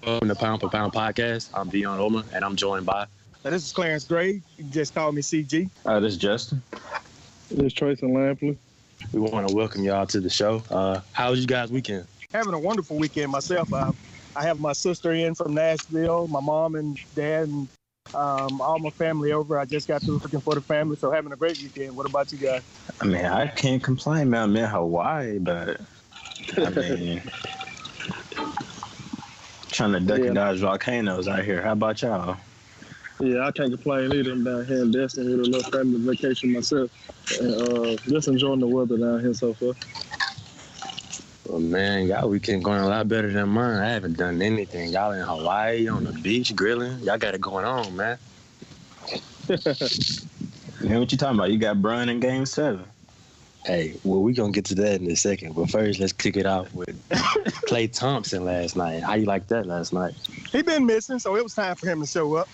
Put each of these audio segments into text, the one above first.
Welcome to Pound for Pound Podcast. I'm Dion Omer, and I'm joined by... This is Clarence Gray. You can just call me CG. This is Justin. This is Tracy Lampley. We want to welcome y'all to the show. How was you guys' weekend? Having a wonderful weekend myself. I have my sister in from Nashville, my mom and dad, and all my family over. I just got through looking for the family, so having a great weekend. What about you guys? I mean, I can't complain, man. I'm in Hawaii, but I mean, trying to duck and dodge volcanoes out here. How about y'all? Yeah, I can't complain either. I'm down here in Destin with a little family vacation myself. And just enjoying the weather down here so far. Well, man, y'all weekend going a lot better than mine. I haven't done anything. Y'all in Hawaii, on the beach, grilling. Y'all got it going on, man. Man, what you talking about? You got Brian in Game 7. Hey, well, we going to get to that in a second. But first, let's kick it off with Klay Thompson last night. How you like that last night? He been missing, so it was time for him to show up.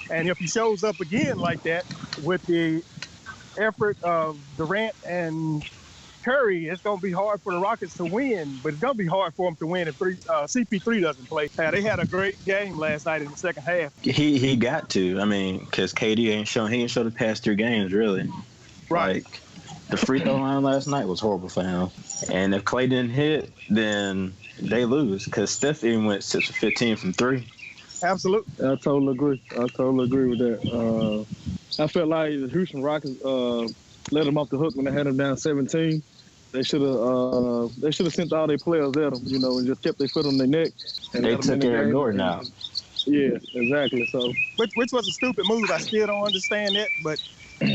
And if he shows up again like that with the effort of Durant and Curry, it's going to be hard for the Rockets to win, but it's going to be hard for them to win if CP3 doesn't play. They had a great game last night in the second half. He got to. I mean, because KD ain't shown the past 3 games, really. Right. Like, the free throw line last night was horrible for him. And if Klay didn't hit, then they lose, because Steph even went 6 for 15 from 3. Absolutely. I totally agree with that. I felt like the Houston Rockets let them off the hook when they had them down 17. They should have sent all their players at them, and just kept their foot on their neck. And they took Eric Gordon out. Yeah, exactly. So, which was a stupid move. I still don't understand that, but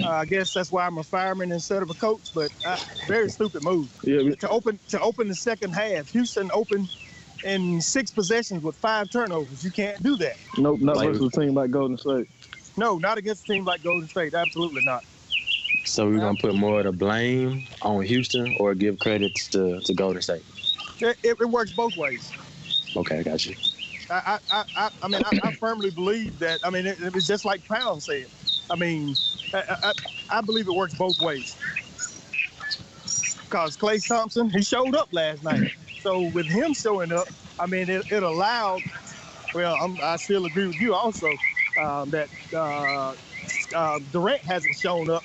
I guess that's why I'm a fireman instead of a coach. But very stupid move. Yeah. To open the second half, Houston opened in 6 possessions with 5 turnovers. You can't do that. Nope, not versus a team like Golden State. No, not against a team like Golden State. Absolutely not. So we're going to put more of the blame on Houston or give credits to Golden State? It works both ways. Okay, I got you. I firmly believe that. I mean, it was just like Pound said. I mean, I believe it works both ways. Because Klay Thompson, he showed up last night. So with him showing up, I mean, it allowed. Well, I still agree with you also that Durant hasn't shown up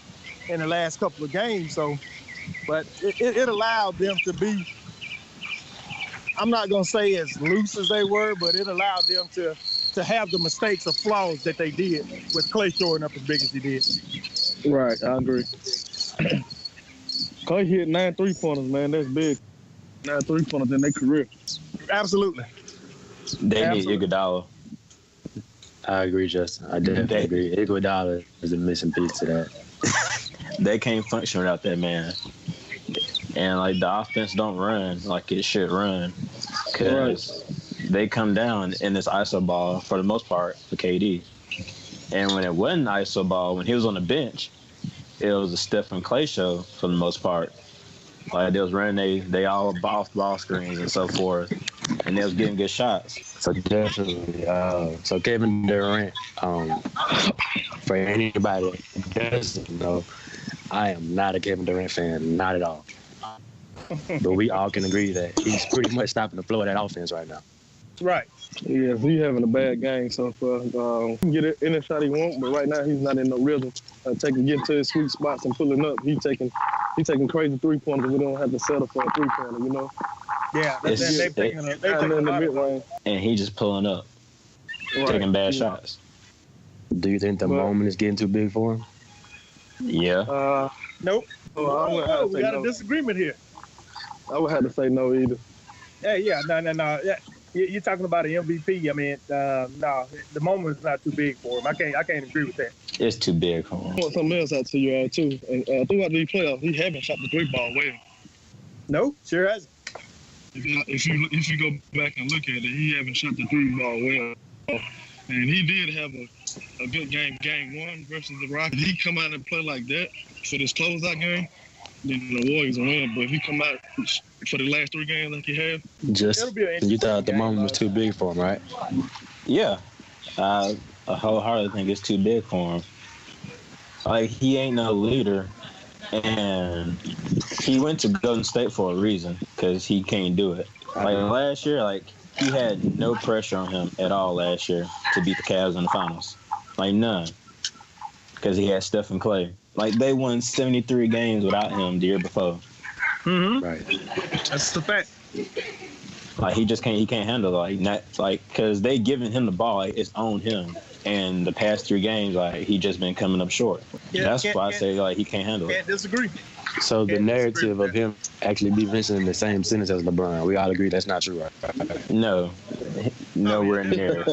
in the last couple of games. So, but it allowed them to be. I'm not gonna say as loose as they were, but it allowed them to have the mistakes or flaws that they did with Klay showing up as big as he did. Right, I agree. Klay hit 9 3-pointers, man. That's big. 9 3-pointers in their career. Absolutely. They need Iguodala. I agree, Justin. I definitely agree. Iguodala is a missing piece to that. They can't function without that man. And, like, the offense don't run like it should run because they come down in this ISO ball for the most part for KD. And when it wasn't ISO ball, when he was on the bench, it was a Steph and Klay show for the most part. Like, they was running they all off ball screens and so forth, and they was getting good shots. So definitely, so Kevin Durant, for anybody that doesn't know, I am not a Kevin Durant fan, not at all. But we all can agree that he's pretty much stopping the flow of that offense right now. Right. Yeah, he's having a bad game so far. He can get any shot he wants, but right now he's not in no rhythm. Getting to his sweet spots and pulling up. He's taking crazy 3-pointers. We don't have to settle for a 3-pointer, Yeah, they're taking the mid-range. And he just pulling up, taking bad shots. Do you think the moment is getting too big for him? Yeah. Nope. We got a disagreement here. I would have to say no either. Yeah, no. Yeah. You're talking about an MVP. I mean, no, the moment is not too big for him. I can't agree with that. It's too big for him. I want something else out to you all too. And throughout these playoffs, he haven't shot the 3-ball well. No, sure hasn't. If you go back and look at it, he haven't shot the 3-ball well. And he did have a good game 1 versus the Rockets. He come out and play like that for this closeout game, then the Warriors will win. But if he come out for the last 3 games like he had, you thought the moment was too big for him, right? Yeah. I wholeheartedly think it's too big for him. Like, he ain't no leader, and he went to Golden State for a reason because he can't do it. Like, last year, like, he had no pressure on him at all last year to beat the Cavs in the finals. Like, none. Because he had Steph and Clay. Like, they won 73 games without him the year before. Mm-hmm. Right. That's the fact. Like, he can't handle it. Because they giving him the ball, like, it's on him. And the past 3 games, like, he just been coming up short. Yeah, that's why I say, like, he can't handle it. Can't disagree. So the narrative of him actually be mentioned in the same sentence as LeBron, we all agree that's not true, right? No. Nowhere near.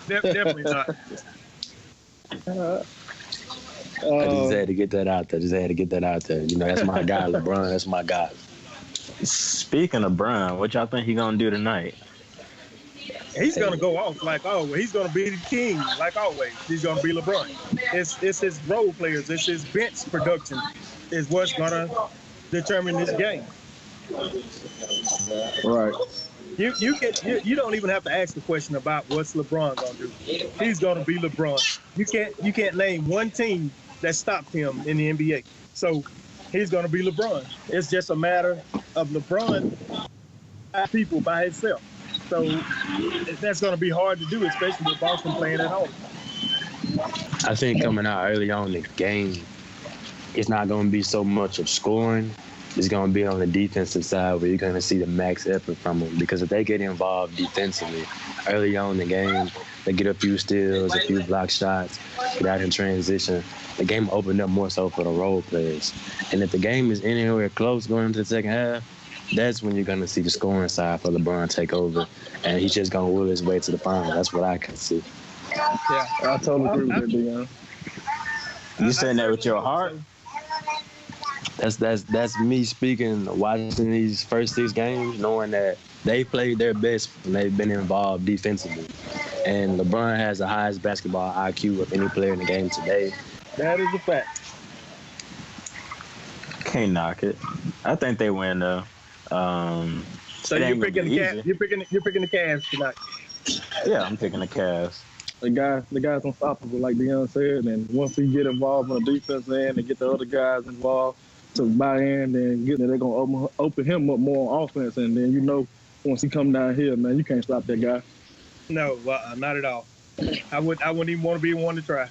Definitely not. I just had to get that out there. You know, that's my guy, LeBron. That's my guy. Speaking of Bron, what y'all think he gonna do tonight? He's gonna go off like always. He's gonna be the king like always. He's gonna be LeBron. It's his role players. It's his bench production is what's gonna determine this game. Right. You don't even have to ask the question about what's LeBron gonna do. He's gonna be LeBron. You can't name one team that stopped him in the NBA. So he's gonna be LeBron. It's just a matter of LeBron people by himself. So that's going to be hard to do, especially with Boston playing at home. I think coming out early on in the game, it's not going to be so much of scoring. It's going to be on the defensive side where you're going to see the max effort from them. Because if they get involved defensively early on in the game, they get a few steals, a few block shots, get out in transition, the game will open up more so for the role players. And if the game is anywhere close going into the second half, that's when you're going to see the scoring side for LeBron take over, and he's just going to will his way to the final. That's what I can see. Yeah, I totally agree with that, Dion. You saying that with your heart? That's me speaking, watching these first 6 games, knowing that they played their best when they've been involved defensively. And LeBron has the highest basketball IQ of any player in the game today. That is a fact. Can't knock it. I think they win, though. So you're picking the Cavs. You're picking the Cavs tonight. Yeah, I'm picking the Cavs. The guy's unstoppable, like Dion said. And once he get involved on the defense end and get the other guys involved to buy in, then they're gonna open him up more on offense. And then once he come down here, man, you can't stop that guy. No, not at all. I wouldn't even want to be one to try.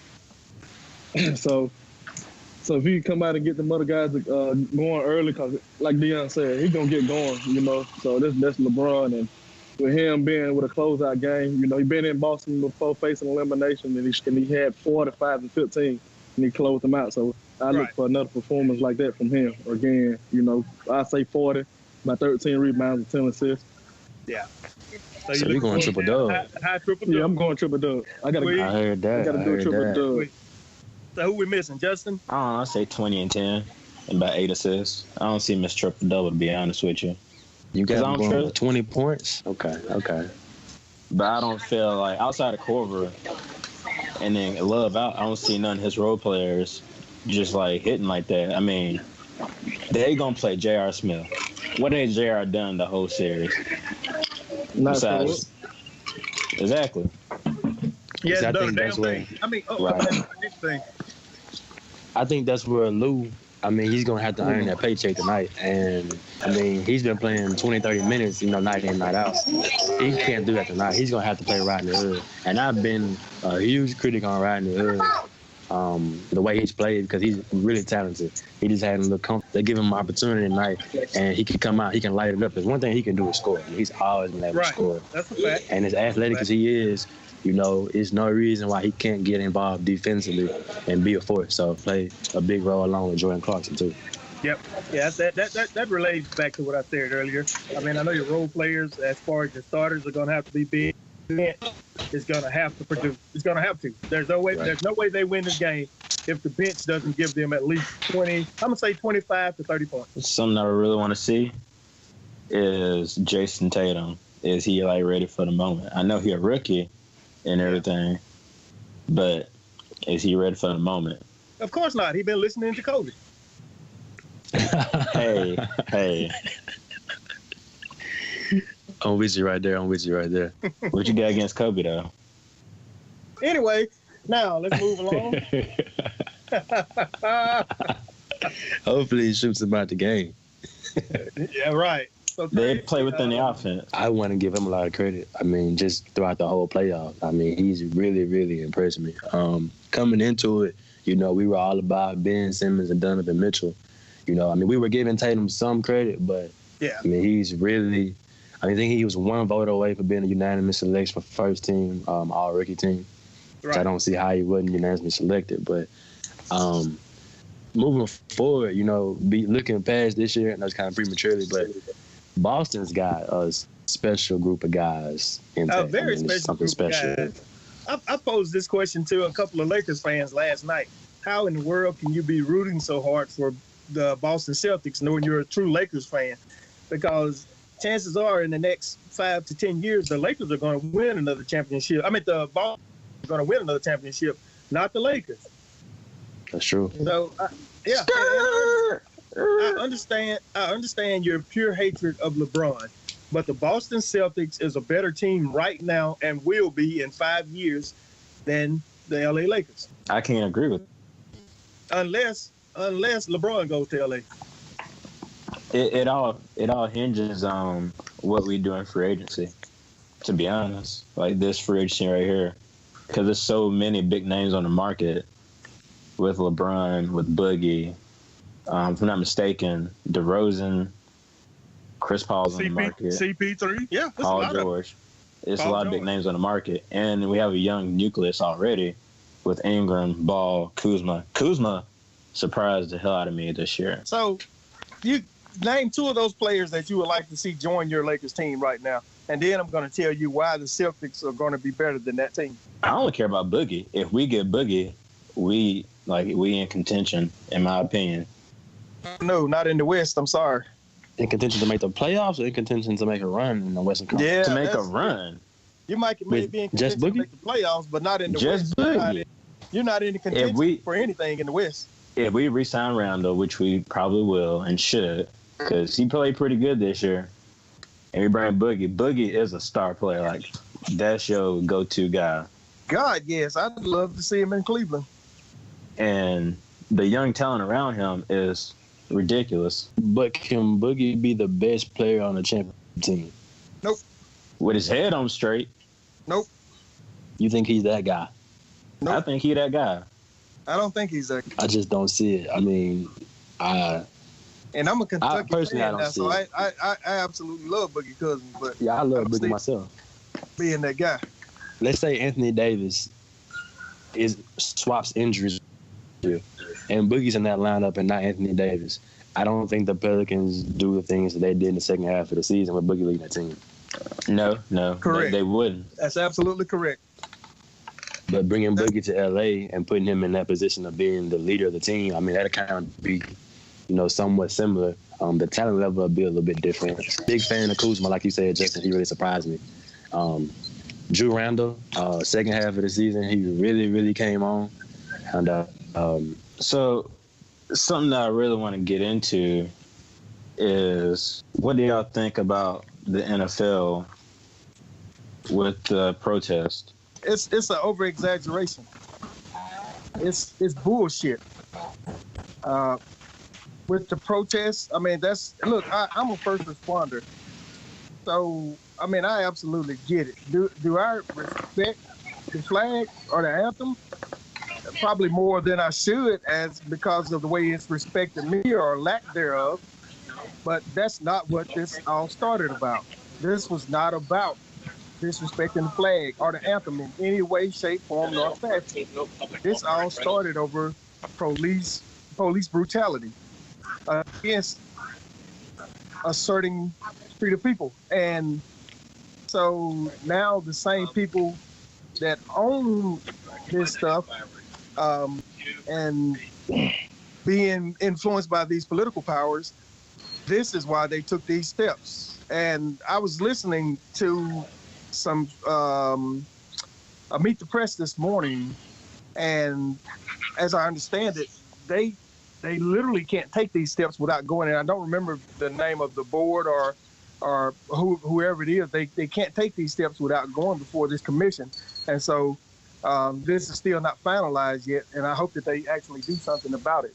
So if he come out and get them other guys going early, because like Dion said, he's going to get going, So that's LeBron. And with him being with a closeout game, he's been in Boston before facing elimination, and he had 45 and 15, and he closed them out. So I look for another performance like that from him. Again, I say 40, by 13 rebounds and 10 assists. Yeah. So you're going triple-dub. High triple-dub. Yeah, I'm going triple-dub. I heard that. I got to do a triple-dub. So who we missing, Justin? I don't know. I say 20 and 10 and about 8 assists. I don't see Miss Triple Double, to be honest with you. You got him going 20 points? Okay. But I don't feel like outside of Corver and then Love out, I don't see none of his role players just like hitting like that. I mean, they gonna play J.R. Smith. What ain't J.R. done the whole series? Besides, exactly. Yeah, I think that's where. right. I think that's where Lou. I mean, he's gonna have to earn that paycheck tonight, and I mean, he's been playing 20, 30 minutes, night in, night out. He can't do that tonight. He's gonna have to play Rodney Hood, and I've been a huge critic on Rodney Hood. The way he's played, because he's really talented. He just had a little comfort. They give him an opportunity tonight, and he can come out, he can light it up. There's one thing he can do is score. He's always been able to score. That's a fact. And as athletic as he is, it's no reason why he can't get involved defensively and be a force. So play a big role along with Jordan Clarkson too. Yep. Yeah, that relates back to what I said earlier. I mean, I know your role players, as far as your starters, are going to have to be big. Is going to have to produce. It's going to have to. There's no way. Right. There's no way they win this game if the bench doesn't give them at least 20. I'm gonna say 25 to 30 points. Something I really want to see is Jason Tatum. Is he ready for the moment? I know he's a rookie and everything, but is he ready for the moment? Of course not. He's been listening to Kobe. Hey. I'm with you right there. What you got against Kobe, though? Anyway, now let's move along. Hopefully he shoots him out the game. Yeah, right. So They play within the offense. I want to give him a lot of credit. I mean, just throughout the whole playoffs. I mean, he's really, really impressed me. Coming into it, we were all about Ben Simmons and Donovan Mitchell. I mean, we were giving Tatum some credit, but yeah, I mean, he's really. I think he was one vote away for being a unanimous selection for first team, all rookie team. right. I don't see how he wasn't unanimously selected, but moving forward, be looking past this year, and that's kind of prematurely, but Boston's got a special group of guys in A tech. very It's special something group of special. guys. I posed this question to a couple of Lakers fans last night. How in the world can you be rooting so hard for the Boston Celtics knowing you're a true Lakers fan? Because chances are in the next 5 to 10 years, the Lakers are going to win another championship. I mean, the Boston are going to win another championship, not the Lakers. That's true. So, yeah. I understand your pure hatred of LeBron, but the Boston Celtics is a better team right now and will be in 5 years than the LA Lakers. I can't agree with Unless LeBron goes to LA. it. It all hinges on what we do in free agency. To be honest, like this free agency right here, because there's so many big names on the market with LeBron, with Boogie. If I'm not mistaken, DeRozan, Chris Paul's on the market, CP3, yeah, Paul George. It's a lot of big names on the market, and we have a young nucleus already with Ingram, Ball, Kuzma. Kuzma surprised the hell out of me this year. So, you name 2 of those players that you would like to see join your Lakers team right now, and then I'm going to tell you why the Celtics are going to be better than that team. I only care about Boogie. If we get Boogie, we in contention, in my opinion. No, not in the West. I'm sorry. In contention to make the playoffs or in contention to make a run in the Western Conference? Yeah, To make a run. You might be in just contention to Boogie? make the playoffs, but not in the Just West. Boogie. You're not in the contention for anything in the West. If we re-sign Randall, which we probably will and should, because he played pretty good this year, and we bring Boogie. Boogie is a star player. Like, that's your go-to guy. God, yes. I'd love to see him in Cleveland. And the young talent around him is ridiculous. But can Boogie be the best player on the championship team? Nope. With his head on straight, Nope. You think he's that guy? Nope. I think he that guy. I don't think he's that. I just don't see it. I mean, And I'm a Kentucky personally, I fan don't now, see so it. I absolutely love Boogie Cousins, but yeah, I love don't Boogie see myself. being that guy. Let's say Anthony Davis swaps injuries, and Boogie's in that lineup and not Anthony Davis. I don't think the Pelicans do the things that they did in the second half of the season with Boogie leading that team. No. Correct. They wouldn't. That's absolutely correct. But bringing Boogie to LA and putting him in that position of being the leader of the team, I mean, that'd kind of be, somewhat similar. The talent level will be a little bit different. Big fan of Kuzma, like you said, Justin. He really surprised me. Drew Randall, second half of the season, he really, really came on. And So, something that I really want to get into is, what do y'all think about the NFL with the protest? It's an over exaggeration. It's bullshit. With the protests, I mean, I'm a first responder, so I mean, I absolutely get it. Do I respect the flag or the anthem? Probably more than I should, because of the way it's respected me or lack thereof. But that's not what this all started about. This was not about disrespecting the flag or the anthem in any way, shape, form, nor fashion. This all started over police brutality against asserting freedom of people. And so now the same people that own this stuff and being influenced by these political powers, this is why they took these steps. And I was listening to some Meet the Press this morning, and as I understand it, they literally can't take these steps without going in. I don't remember the name of the board or whoever it is. They can't take these steps without going before this commission. And so this is still not finalized yet, and I hope that they actually do something about it.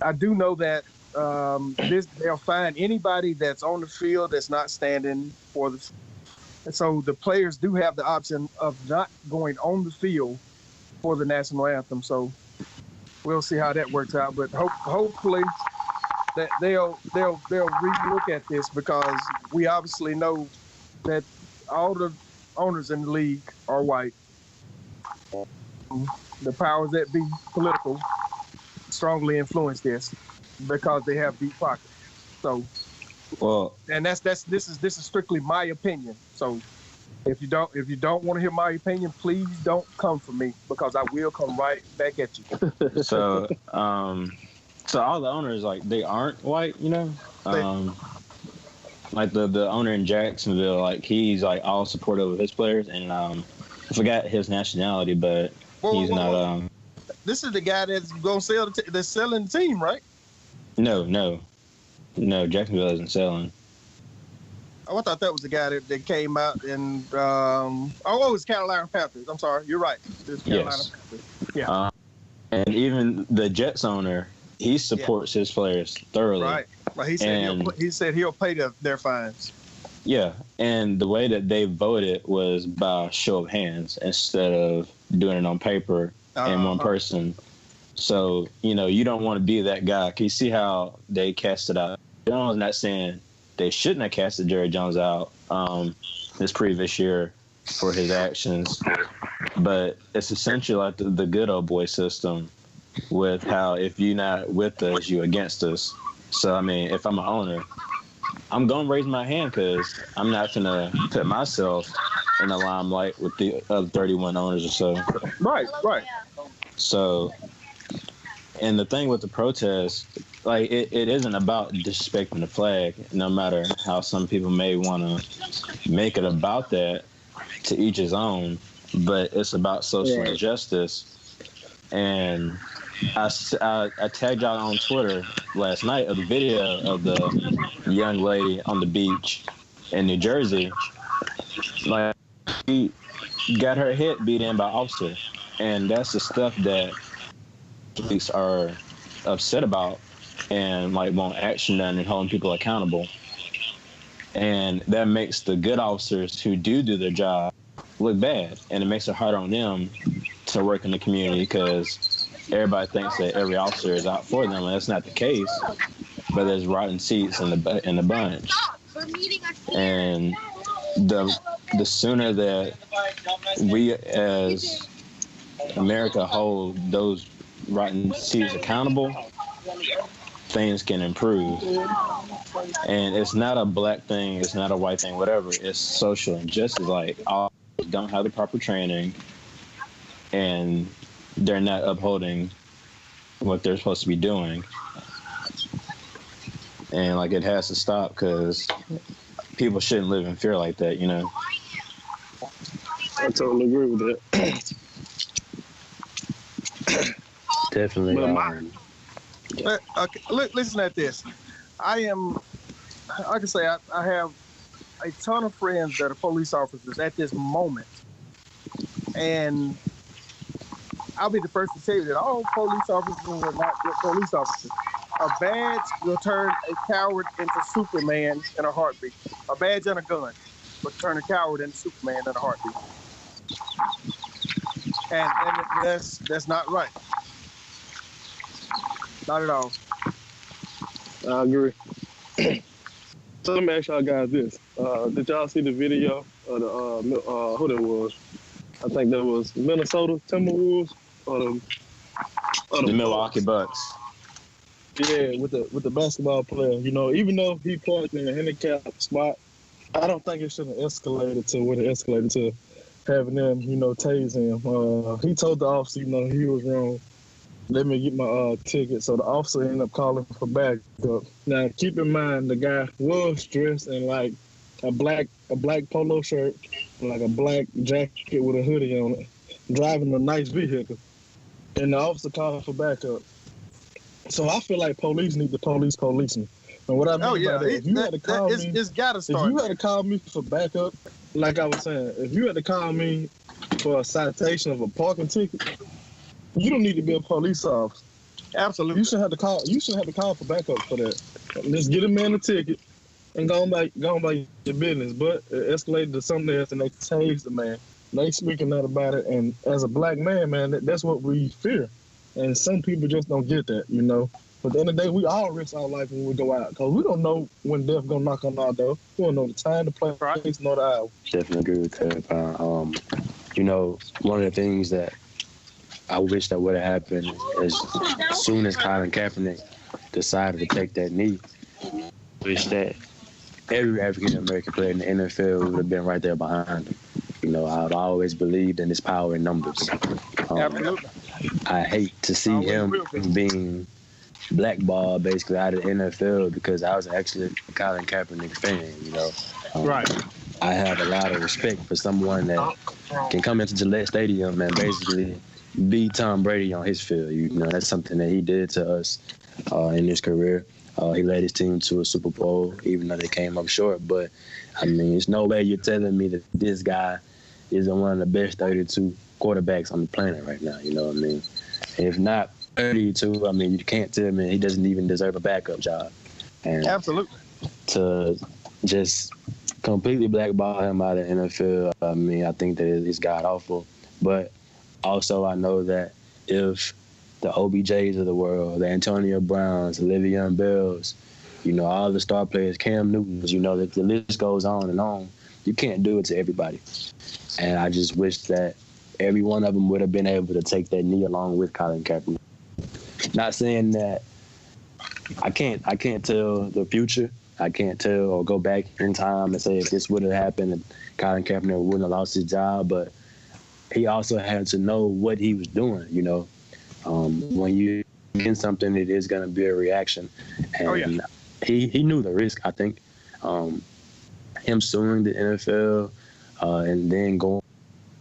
I do know that they'll find anybody that's on the field that's not standing for the. And so the players do have the option of not going on the field for the national anthem. So we'll see how that works out. But hopefully that they'll relook at this, because we obviously know that all the owners in the league are white. The powers that be political strongly influence this because they have deep pockets. So, and this is strictly my opinion. So, if you don't want to hear my opinion, please don't come for me, because I will come right back at you. So all the owners, like, they aren't white, you know. Like the owner in Jacksonville, like, he's like all supportive of his players, and I forgot his nationality, but he's not. This is the guy that's gonna sell that's selling the team, right? No, Jacksonville isn't selling. Oh, I thought that was the guy that came out and it was Carolina Panthers. I'm sorry, you're right. It was Carolina Panthers. Yeah. And even the Jets owner, he supports his players thoroughly. Right. Well, he said he'll pay their fines. Yeah, and the way that they voted was by show of hands instead of doing it on paper in one person. So, you know, you don't want to be that guy. Can you see how they cast it out? I'm not saying they shouldn't have casted Jerry Jones out this previous year for his actions, but it's essentially like the good old boy system, with how if you're not with us, you're against us. So, I mean, if I'm an owner, I'm going to raise my hand, because I'm not going to put myself in the limelight with the other 31 owners or so. Right. So, and the thing with the protest, like, it isn't about disrespecting the flag, no matter how some people may want to make it about that, to each his own, but it's about social injustice. And I tagged y'all on Twitter last night of the video of the young lady on the beach in New Jersey. Like, she got her head beat in by an officer. And that's the stuff that police are upset about, and like want action done and holding people accountable. And that makes the good officers who do their job look bad, and it makes it harder on them to work in the community, because everybody thinks that every officer is out for them, and that's not the case. But there's rotten seats in the bunch, and the sooner that we as America hold those rotten seats accountable, things can improve. And it's not a black thing, it's not a white thing, whatever. It's social injustice. Like, all don't have the proper training, and they're not upholding what they're supposed to be doing. And like, it has to stop, because people shouldn't live in fear like that, you know. I totally agree with that. Definitely. Okay, listen at this. I can say I have a ton of friends that are police officers at this moment, and I'll be the first to tell you that all police officers are not good police officers. A badge will turn a coward into Superman in a heartbeat. A badge and a gun will turn a coward into Superman in a heartbeat. And that's not right. Not at all. I agree. So let me ask y'all guys this. Did y'all see the video of who that was? I think that was Minnesota Timberwolves or the Milwaukee Bucks. Yeah, with the basketball player. You know, even though he parked in a handicapped spot, I don't think it should have escalated to what it escalated to, having them, you know, tase him. He told the officer, you know, he was wrong. Let me get my ticket. So the officer ended up calling for backup. Now, keep in mind, the guy was dressed in like a black polo shirt, like a black jacket with a hoodie on it, driving a nice vehicle. And the officer called for backup. So I feel like police need to police me. And what I mean by that, if you had to call me, it's gotta start. If you had to call me for backup, like I was saying, if you had to call me for a citation of a parking ticket, you don't need to be a police officer. Absolutely. You should have to call. You should have to call for backup for that. Just get a man a ticket and go on by your business. But it escalated to something else, and they changed the man. They speaking out about it, and as a black man, that's what we fear. And some people just don't get that, you know. But at the end of the day, we all risk our life when we go out because we don't know when death gonna knock on our door. We don't know the time, the place, nor the hour. Definitely agree with that. You know, one of the things that I wish that would have happened as soon as Colin Kaepernick decided to take that knee, wish that every African American player in the NFL would have been right there behind him. You know, I've always believed in his power in numbers. Absolutely. I hate to see him being blackballed basically out of the NFL because I was actually a Colin Kaepernick fan, you know. Right. I have a lot of respect for someone that can come into Gillette Stadium and basically be Tom Brady on his field. You know, that's something that he did to us in his career. He led his team to a Super Bowl, even though they came up short. But, I mean, there's no way you're telling me that this guy isn't one of the best 32 quarterbacks on the planet right now, you know what I mean? And if not 32, I mean, you can't tell me he doesn't even deserve a backup job. And absolutely. To just completely blackball him out of the NFL, I mean, I think that it's god-awful. But also I know that if the OBJs of the world, the Antonio Browns, the Le'Veon Bells, you know, all the star players, Cam Newtons, you know, the list goes on and on. You can't do it to everybody. And I just wish that every one of them would have been able to take that knee along with Colin Kaepernick. Not saying that I can't tell the future. I can't tell or go back in time and say if this would have happened and Colin Kaepernick wouldn't have lost his job, but he also had to know what he was doing, you know. When you in something, it is going to be a reaction. And he knew the risk, I think. Him suing the NFL and then going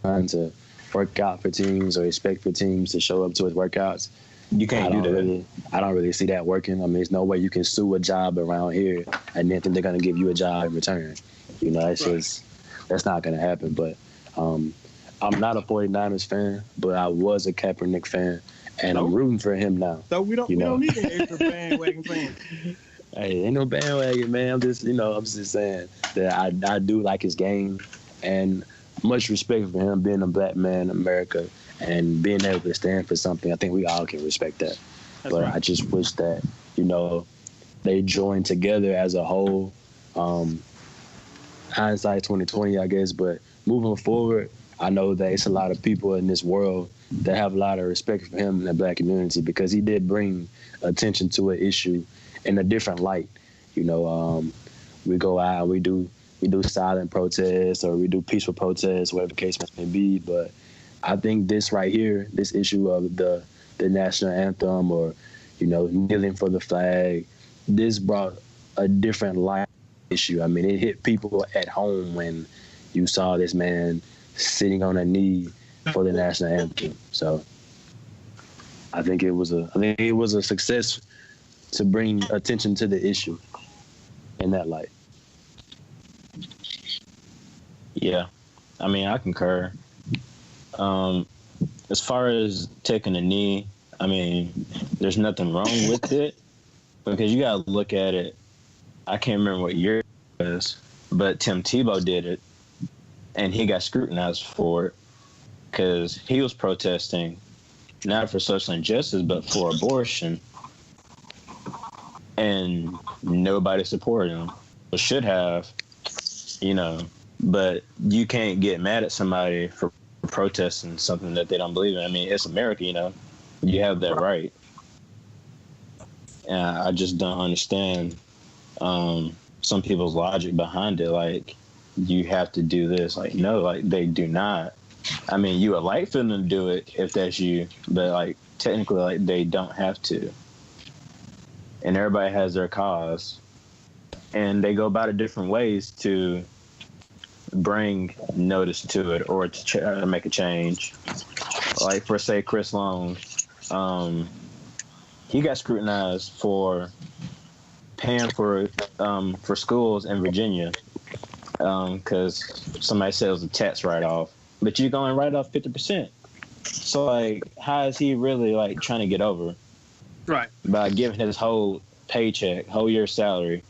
on to work out for teams or expect for teams to show up to his workouts. You can't do that. I don't really see that working. I mean, there's no way you can sue a job around here and then think they're going to give you a job in return. You know, that's not going to happen. But I'm not a 49ers fan, but I was a Kaepernick fan, and I'm rooting for him now. So we don't need an extra bandwagon fan. Hey, ain't no bandwagon, man. I'm just saying that I do like his game, and much respect for him being a black man in America and being able to stand for something. I think we all can respect that. But right. I just wish that, you know, they joined together as a whole. Hindsight 2020, I guess. But moving forward, I know that it's a lot of people in this world that have a lot of respect for him in the black community because he did bring attention to an issue in a different light. You know, we go out, we do silent protests or we do peaceful protests, whatever the case may be. But I think this right here, this issue of the national anthem or, you know, kneeling for the flag, this brought a different light issue. I mean, it hit people at home when you saw this man sitting on a knee for the national anthem. So I think it was a success to bring attention to the issue in that light. Yeah, I mean, I concur. As far as taking a knee, I mean, there's nothing wrong with it because you got to look at it. I can't remember what year it was, but Tim Tebow did it, and he got scrutinized for it because he was protesting not for social injustice, but for abortion, and nobody supported him. Or should have, you know, but you can't get mad at somebody for protesting something that they don't believe in. I mean, it's America, you know. You have that right. And I just don't understand some people's logic behind it. Like, you have to do this. Like, no, like, they do not. I mean, you would like for them to do it if that's you, but, like, technically, like, they don't have to. And everybody has their cause. And they go about it different ways to bring notice to it or to try to make a change. Like, for, say, Chris Long, he got scrutinized for paying for schools in Virginia because somebody said it was a tax write-off. But you're going to write off 50%. So, like, how is he really, like, trying to get over? Right. by giving his whole paycheck, whole year's salary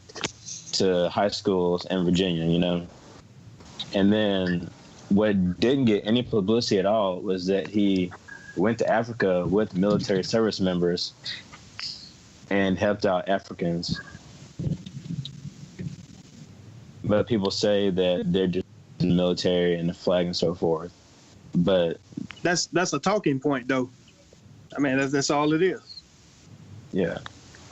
to high schools in Virginia, you know. And then what didn't get any publicity at all was that he went to Africa with military service members and helped out Africans. But people say that they're just in the military and the flag and so forth. But That's a talking point, though. I mean, that's all it is. yeah.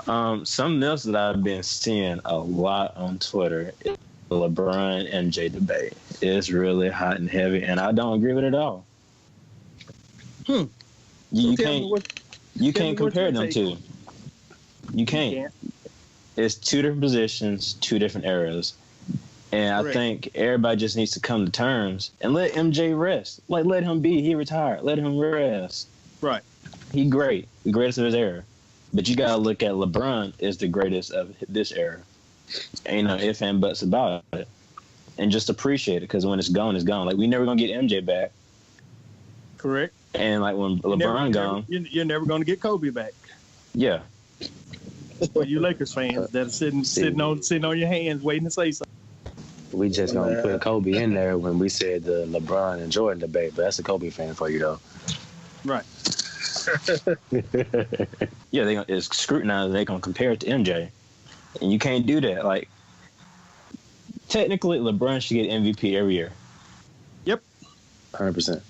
Something else that I've been seeing a lot on Twitter is the LeBron MJ debate. It's really hot and heavy, and I don't agree with it at all. You can't compare them two. You can't. It's two different positions, two different eras. And I think everybody just needs to come to terms and let MJ rest. Like, let him be. He retired. Let him rest. Right. He great. The greatest of his era. But you got to look at LeBron as the greatest of this era. Ain't no ifs and buts about it. And just appreciate it, because when it's gone, it's gone. Like, we never going to get MJ back. Correct. And, like, when LeBron gone. You're never going to get Kobe back. Yeah. For you Lakers fans that are sitting on your hands waiting to say something. We just gonna put Kobe in there when we said the LeBron and Jordan debate, but that's a Kobe fan for you, though. Right. Yeah, it's scrutinized. They're going to compare it to MJ. And you can't do that. Like, technically, LeBron should get MVP every year. Yep. 100%.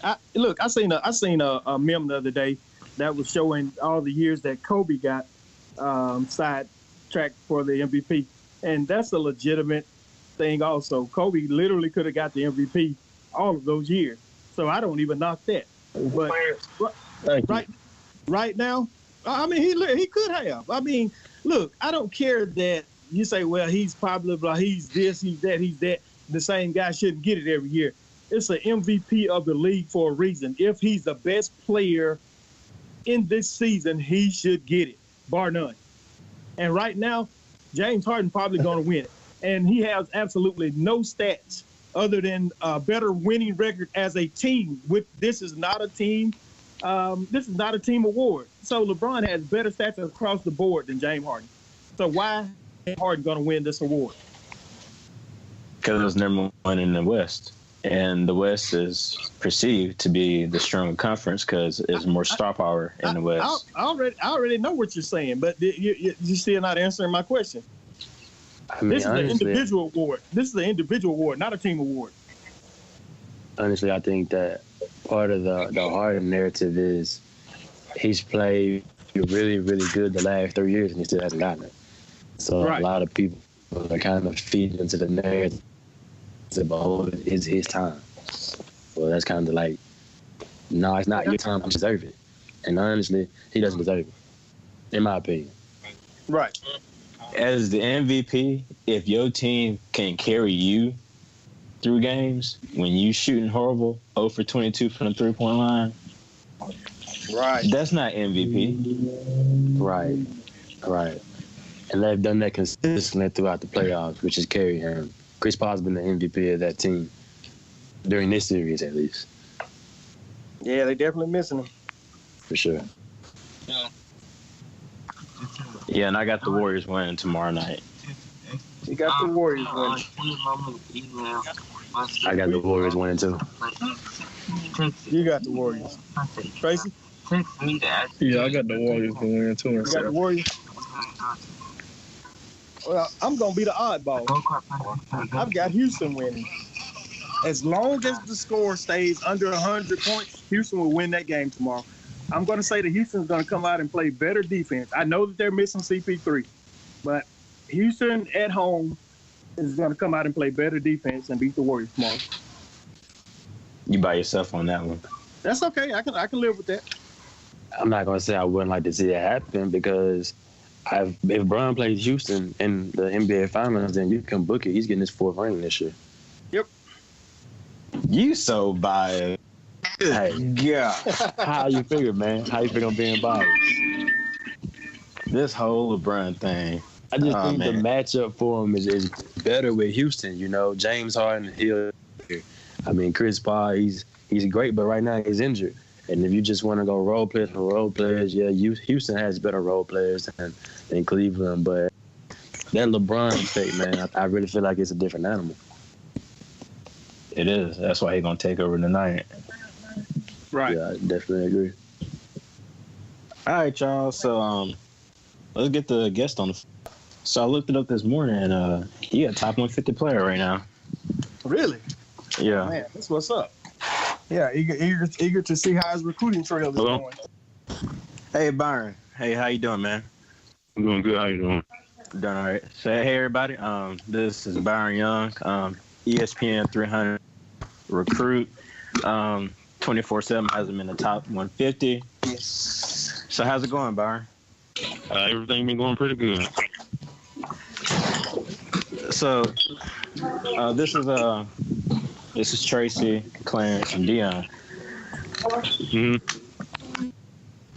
I seen a meme the other day that was showing all the years that Kobe got sidetracked for the MVP. And that's a legitimate thing also. Kobe literally could have got the MVP all of those years. So I don't even knock that. But right now, I mean, he could have. I mean, look, I don't care that you say, well, he's popular, he's this, he's that, he's that. The same guy shouldn't get it every year. It's an MVP of the league for a reason. If he's the best player in this season, he should get it, bar none. And right now, James Harden probably going to win it. And he has absolutely no stats other than a better winning record as a team. This is not a team. This is not a team award. So LeBron has better stats across the board than James Harden. So why is Harden going to win this award? Because it was number one in the West. And the West is perceived to be the stronger conference because there's more star power in the West. I already know what you're saying, but you still not answering my question. I mean, this is an individual award. This is an individual award, not a team award. Honestly, I think that part of the Harden narrative is he's played really, really good the last 3 years and he still hasn't gotten it. So a lot of people are kind of feeding into the narrative. Oh, it's his time. Well, that's kind of like, no, it's not your time. You deserve it. And honestly, he doesn't deserve it, in my opinion. Right. As the MVP, if your team can carry you through games when you shooting horrible, 0 for 22 from the three-point line, right, that's not MVP. Right. And they've done that consistently throughout the playoffs, which is carry him. Chris Paul's been the MVP of that team during this series, at least. Yeah, they definitely missing him. For sure. Yeah, and I got the Warriors winning tomorrow night. You got the Warriors winning. I got the Warriors winning, too. You got the Warriors. Tracy? Yeah, I got the Warriors winning, too. You got the Warriors? Well, I'm going to be the oddball. I've got Houston winning. As long as the score stays under 100 points, Houston will win that game tomorrow. I'm going to say that Houston's going to come out and play better defense. I know that they're missing CP3, but Houston at home is going to come out and play better defense and beat the Warriors tomorrow. You by yourself on that one. That's okay. I can live with that. I'm not going to say I wouldn't like to see it happen because if Bron plays Houston in the NBA Finals, then you can book it. He's getting his 4th ring this year. Yep. You so biased. Hey, God. How you figure, man? How you figure I'm being biased? This whole LeBron thing. I just think the matchup for him is better with Houston. You know, James Harden, I mean, Chris Paul, he's great, but right now he's injured. And if you just want to go role players, yeah, Houston has better role players than Cleveland. But that LeBron effect, man, I really feel like it's a different animal. It is. That's why he's gonna take over tonight. Right. Yeah, I definitely agree. All right, y'all. So let's get the guest on the. So I looked it up this morning, and he a top 150 player right now. Really? Yeah. Man, that's what's up. Yeah, eager to see how his recruiting trail is going. Hey, Byron. Hey, how you doing, man? I'm doing good. How you doing? Doing all right. So, hey, everybody. This is Byron Young, ESPN 300 recruit. 24/7 has him in the top 150. So, how's it going, Byron? Everything been going pretty good. So, this is Tracy, Clarence, and Dion. Mm-hmm.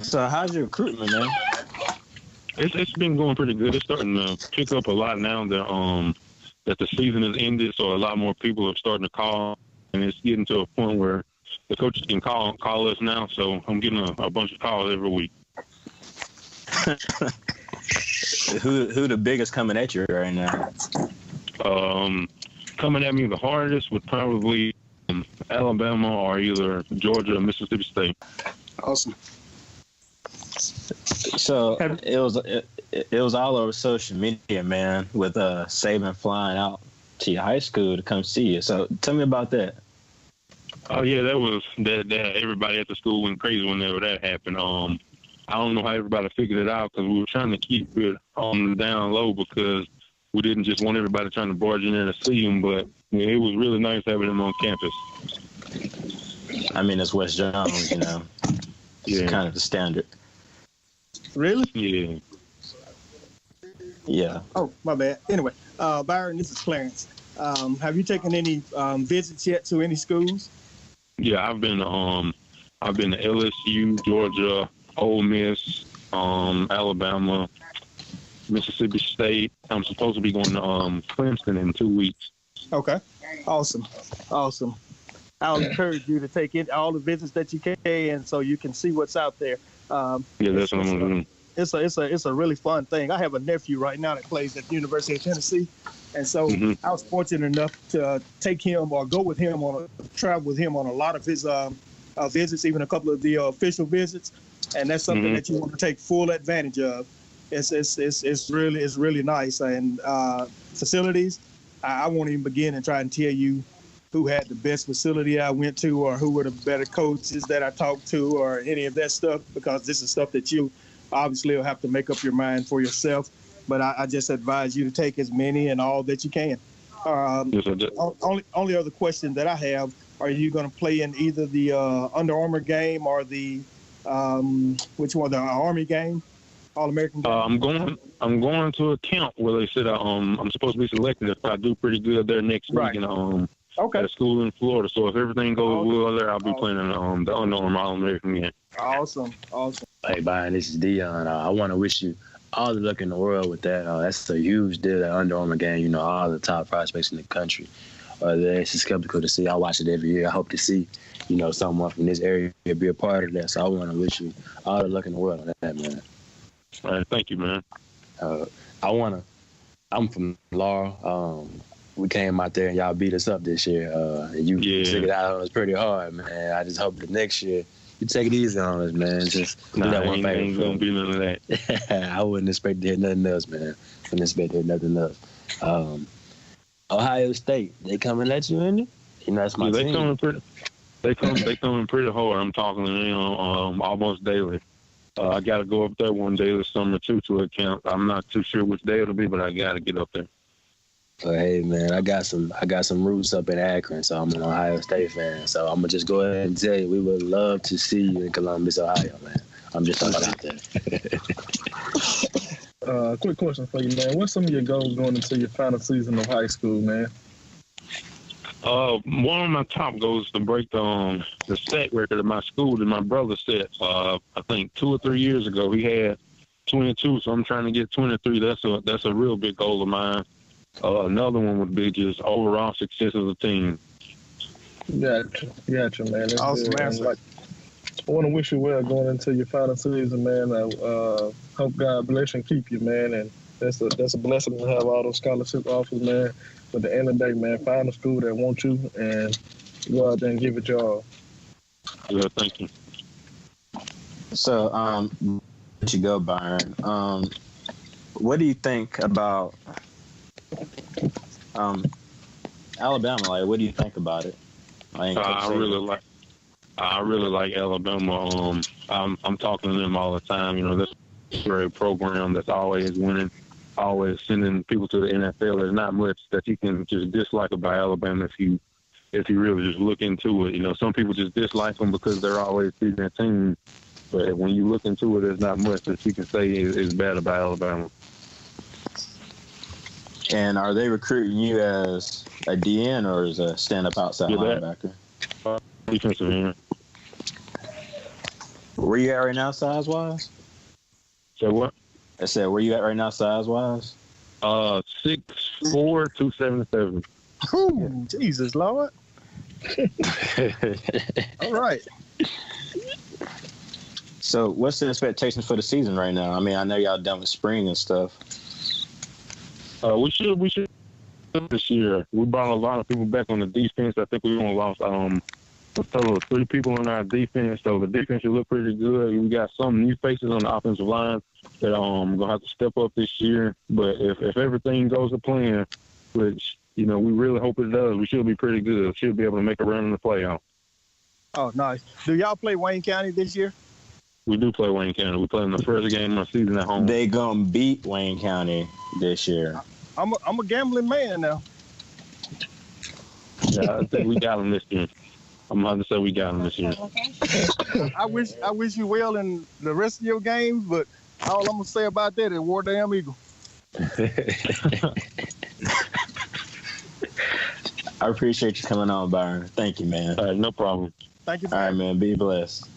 So, how's your recruitment, man? It's been going pretty good. It's starting to pick up a lot now that the season has ended, so a lot more people are starting to call, and it's getting to a point where the coaches can call us now. So I'm getting a bunch of calls every week. Who the biggest coming at you right now? Coming at me the hardest would probably Alabama or either Georgia or Mississippi State. Awesome. So it was all over social media, man, with Saban flying out to your high school to come see you. So tell me about that. Oh yeah, that everybody at the school went crazy whenever that happened. I don't know how everybody figured it out because we were trying to keep it on the down low because we didn't just want everybody trying to barge in there to see him, but it was really nice having him on campus. I mean, it's West Jones, you know. It's kind of the standard. Really? Yeah. Yeah. Oh, my bad. Anyway, Byron, this is Clarence. Have you taken any visits yet to any schools? Yeah, I've been to LSU, Georgia, Ole Miss, Alabama, Mississippi State. I'm supposed to be going to Clemson in 2 weeks. Okay. Awesome. I'll encourage you to take in all the visits that you can so you can see what's out there. Yeah, that's what I'm going to do. It's a really fun thing. I have a nephew right now that plays at the University of Tennessee, and so I was fortunate enough to take him or go with him travel with him on a lot of his visits, even a couple of the official visits, and that's something that you want to take full advantage of. It's really nice, and facilities. I won't even begin and try and tell you who had the best facility I went to or who were the better coaches that I talked to or any of that stuff, because this is stuff that you obviously will have to make up your mind for yourself. But I just advise you to take as many and all that you can. Yes, I did. Only other question that I have, are you going to play in either the Under Armour game or the, which one, the Army game? All-American game? I'm going to a camp where they said I'm supposed to be selected if I do pretty good there next week at a school in Florida. So if everything goes well there, I'll be playing in the Under Armour All-American game. Awesome. Hey, Byron, this is Dion. I want to wish you all the luck in the world with that. That's a huge deal, that Under Armour game. You know, all the top prospects in the country are there. It's just skeptical to see. I watch it every year. I hope to see, someone from this area be a part of that. So I want to wish you all the luck in the world on that, man. All right, thank you, man. I'm from Laurel. We came out there and y'all beat us up this year. And you took it out on us pretty hard, man. I just hope the next year you take it easy on us, man. Just do that one favor. Ain't gonna be none of that. I wouldn't expect to hear nothing else, man. Wouldn't expect to hear nothing else. Ohio State, they coming at you, ain't it? That's my team. They coming pretty hard. I'm talking to them almost daily. I got to go up there one day this summer too to a camp. I'm not too sure which day it'll be, but I got to get up there. Hey man, I got some roots up in Akron, so I'm an Ohio State fan. So I'm gonna just go ahead and tell you, we would love to see you in Columbus, Ohio, man. I'm just talking out there. Quick question for you, man. What's some of your goals going into your final season of high school, man? One of my top goals is to break the set record of my school that my brother set. I think 2 or 3 years ago he had 22, so I'm trying to get 23. That's a real big goal of mine. Another one would be just overall success as a team. Gotcha, man. That's awesome, man. I want to wish you well going into your final season, man. Hope God bless and keep you, man. And that's a blessing to have all those scholarship offers, man. But at the end of the day, man, find a school that wants you and go out there and give it your all. Yeah, thank you. So, let you go, Byron. What do you think about Alabama? Like, what do you think about it? I really like Alabama. I'm talking to them all the time. You know, that's a great program that's always winning, always sending people to the NFL. There's not much that you can just dislike about Alabama if you really just look into it. You know, some people just dislike them because they're always beating their team. But when you look into it, there's not much that you can say is bad about Alabama. And are they recruiting you as a DN or as a stand-up outside linebacker? Defensive end. Where you at right now, size-wise? So what? I said, where you at right now, size-wise? 6'4", 277. Ooh, Jesus, Lord. All right. So what's the expectations for the season right now? I mean, I know y'all done with spring and stuff. We should this year. We brought a lot of people back on the defense. I think we only lost a total of 3 people on our defense. So the defense should look pretty good. We got some new faces on the offensive line that gonna have to step up this year. But if everything goes to plan, which you know we really hope it does, we should be pretty good. Should be able to make a run in the playoff. Oh, nice. Do y'all play Wayne County this year? We do play Wayne County. We play in the first game of the season at home. They gonna beat Wayne County this year. I'm a gambling man now. Yeah, I think we got them this year. I'm about to say we got them this year. I wish you well in the rest of your games, but all I'm gonna say about that is War Damn Eagle. I appreciate you coming on, Byron. Thank you, man. All right, no problem. Thank you. All right, man. Be blessed.